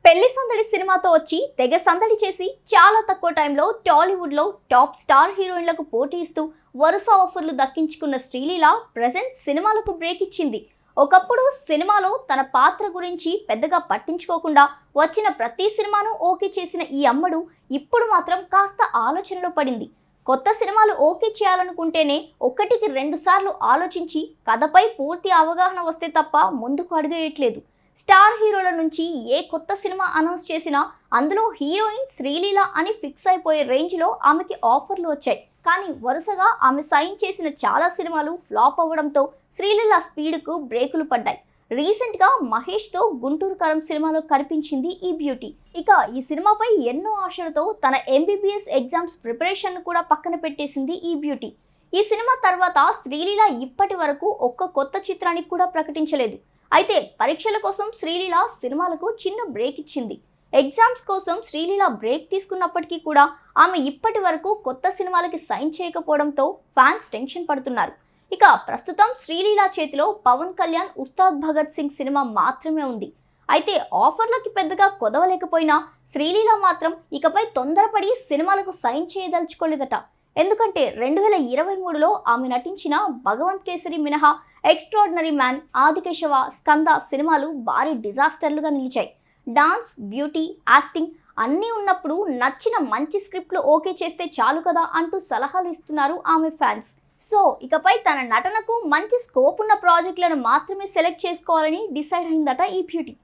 పెళ్లి సందడి సినిమాతో వచ్చి తెగ సందడి చేసి చాలా తక్కువ టైంలో టాలీవుడ్ లో టాప్ స్టార్ హీరోయిన్లకు పోటీ ఇస్తూ వరుస ఆఫర్లు దక్కించుకున్న శ్రీలీల ప్రెజెంట్ సినిమాలకు బ్రేక్ ఇచ్చింది. ఒకప్పుడు సినిమాలో తన పాత్ర గురించి పెద్దగా పట్టించుకోకుండా వచ్చిన ప్రతి సినిమాను ఓకే చేసిన ఈ అమ్మడు ఇప్పుడు మాత్రం కాస్త ఆలోచనలో పడింది. కొత్త సినిమాలు ఓకే చేయాలనుకుంటేనే ఒకటికి 2 సార్లు ఆలోచించి కథపై పూర్తి అవగాహన వస్తే తప్ప ముందుకు అడుగేయట్లేదు. స్టార్ హీరోల నుంచి ఏ కొత్త సినిమా అనౌన్స్ చేసినా అందులో హీరోయిన్ శ్రీలీల అని ఫిక్స్ అయిపోయే రేంజ్లో ఆమెకి ఆఫర్లు వచ్చాయి. కానీ వరుసగా ఆమె సైన్ చేసిన చాలా సినిమాలు ఫ్లాప్ అవ్వడంతో శ్రీలీల స్పీడ్కు బ్రేకులు పడ్డాయి. రీసెంట్గా మహేష్తో గుంటూరు కారం సినిమాలో కనిపించింది ఈ బ్యూటీ. ఇక ఈ సినిమాపై ఎన్నో ఆశలతో తన MBBS ఎగ్జామ్స్ ప్రిపరేషన్ కూడా పక్కన పెట్టేసింది ఈ బ్యూటీ. ఈ సినిమా తర్వాత శ్రీలీల ఇప్పటి వరకు ఒక్క కొత్త చిత్రానికి కూడా ప్రకటించలేదు. అయితే పరీక్షల కోసం శ్రీలీల సినిమాలకు చిన్న బ్రేక్ ఇచ్చింది. ఎగ్జామ్స్ కోసం శ్రీలీల బ్రేక్ తీసుకున్నప్పటికీ కూడా ఆమె ఇప్పటి వరకు కొత్త సినిమాలకి సైన్ చేయకపోవడంతో ఫ్యాన్స్ టెన్షన్ పడుతున్నారు. ఇక ప్రస్తుతం శ్రీలీల చేతిలో పవన్ కళ్యాణ్ ఉస్తాద్ భగత్ సింగ్ సినిమా మాత్రమే ఉంది. అయితే ఆఫర్లకి పెద్దగా కొదవలేకపోయినా శ్రీలీల మాత్రం ఇకపై తొందరపడి సినిమాలకు సైన్ చేయదలుచుకోలేదట. ఎందుకంటే 2023లో ఆమె నటించిన భగవంత్ కేసరి మినహా ఎక్స్ట్రాడినరీ మ్యాన్, ఆదికేశవ, స్కంద సినిమాలు భారీ డిజాస్టర్లుగా నిలిచాయి. డాన్స్, బ్యూటీ, యాక్టింగ్ అన్నీ ఉన్నప్పుడు నచ్చిన మంచి స్క్రిప్ట్లు ఓకే చేస్తే చాలు కదా అంటూ సలహాలు ఇస్తున్నారు ఆమె ఫ్యాన్స్. సో ఇకపై తన నటనకు మంచి స్కోప్ ఉన్న ప్రాజెక్టులను మాత్రమే సెలెక్ట్ చేసుకోవాలని డిసైడ్ అయిందట ఈ బ్యూటీ.